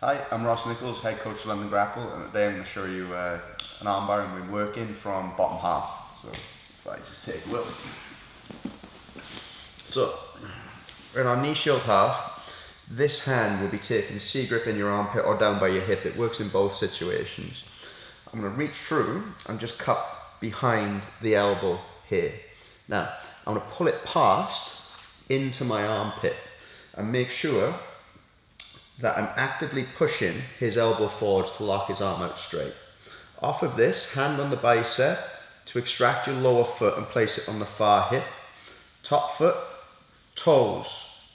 Hi, I'm Nicholls, head coach of London Grapple, and today I'm going to show you an armbar and we're working from bottom half. So if I just take a look. So we're in our knee shield half. This hand will be taking C grip in your armpit or down by your hip. It works in both situations. I'm going to reach through and just cup behind the elbow here. Now I'm going to pull it past into my armpit and make sure that I'm actively pushing his elbow forwards to lock his arm out straight. Off of this, hand on the bicep to extract your lower foot and place it on the far hip. Top foot, toes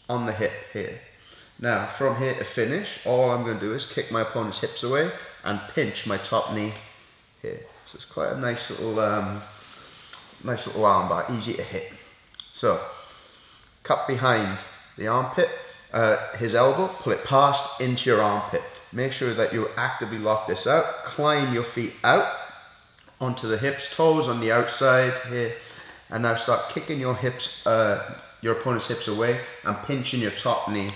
on the hip here. Now, from here to finish, all I'm going to do is kick my opponent's hips away and pinch my top knee here. So it's quite a nice little armbar, easy to hit. So, cup behind the armpit, his elbow, pull it past into your armpit. Make sure that you actively lock this out. Climb your feet out onto the hips, toes on the outside here, and now start kicking your hips, your opponent's hips away, and pinching your top knee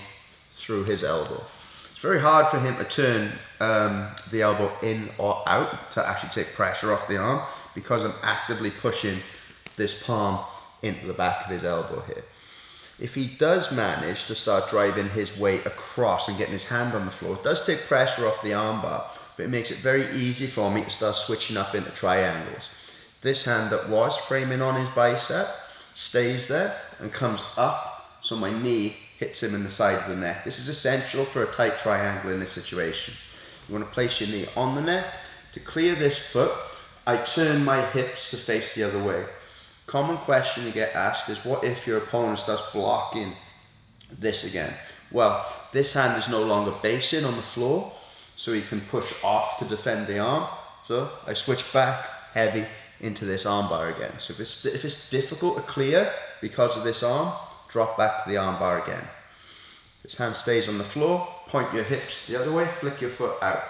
through his elbow. It's very hard for him to turn the elbow in or out to actually take pressure off the arm because I'm actively pushing this palm into the back of his elbow here. If he does manage to start driving his weight across and getting his hand on the floor, it does take pressure off the armbar, but it makes it very easy for me to start switching up into triangles. This hand that was framing on his bicep stays there and comes up so my knee hits him in the side of the neck. This is essential for a tight triangle in this situation. You want to place your knee on the neck. To clear this foot, I turn my hips to face the other way. Common question you get asked is, what if your opponent starts blocking this again? Well, this hand is no longer basing on the floor, so he can push off to defend the arm. So I switch back heavy into this armbar again. So if it's difficult to clear because of this arm, drop back to the armbar again. This hand stays on the floor, point your hips the other way, flick your foot out.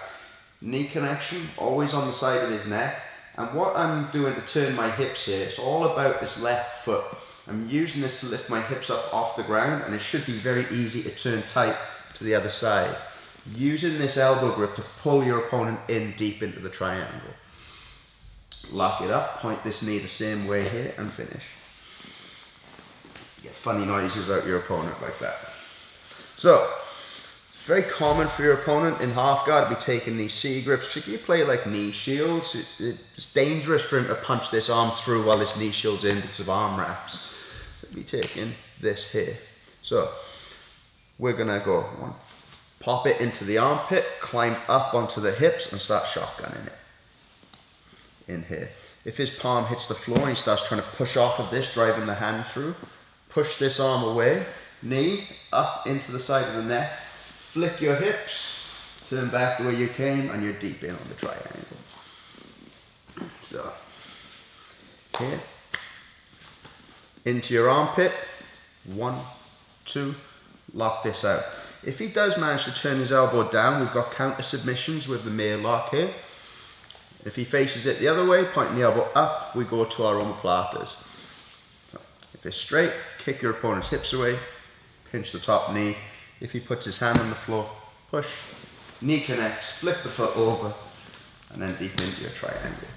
Knee connection, always on the side of his neck. And what I'm doing to turn my hips here, it's all about this left foot. I'm using this to lift my hips up off the ground, and it should be very easy to turn tight to the other side. Using this elbow grip to pull your opponent in deep into the triangle. Lock it up, point this knee the same way here, and finish. Get funny noises out your opponent like that. So, it's very common for your opponent in half guard to be taking these C grips. If you play like knee shields, it's dangerous for him to punch this arm through while this knee shield's in because of arm wraps. He'll be taking this here. So we're gonna go pop it into the armpit, climb up onto the hips and start shotgunning it in here. If his palm hits the floor and he starts trying to push off of this, driving the hand through, push this arm away, knee up into the side of the neck, flick your hips, turn back the way you came, and you're deep in on the triangle. So, here, into your armpit, 1, 2, lock this out. If he does manage to turn his elbow down, we've got counter submissions with the male lock here. If he faces it the other way, pointing the elbow up, we go to our omoplatas. So, if it's straight, kick your opponent's hips away, pinch the top knee. If he puts his hand on the floor, push, knee connects, flip the foot over, and then deep into your triangle.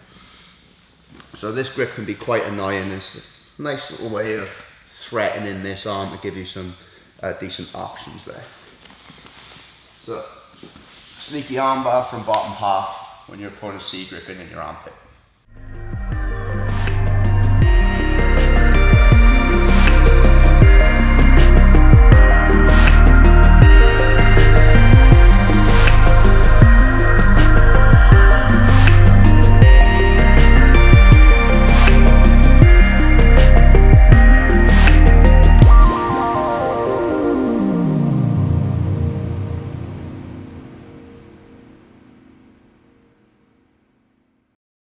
So this grip can be quite annoying. It's a nice little way of threatening this arm to give you some decent options there. So, sneaky armbar from bottom half when your opponent's C gripping in your armpit.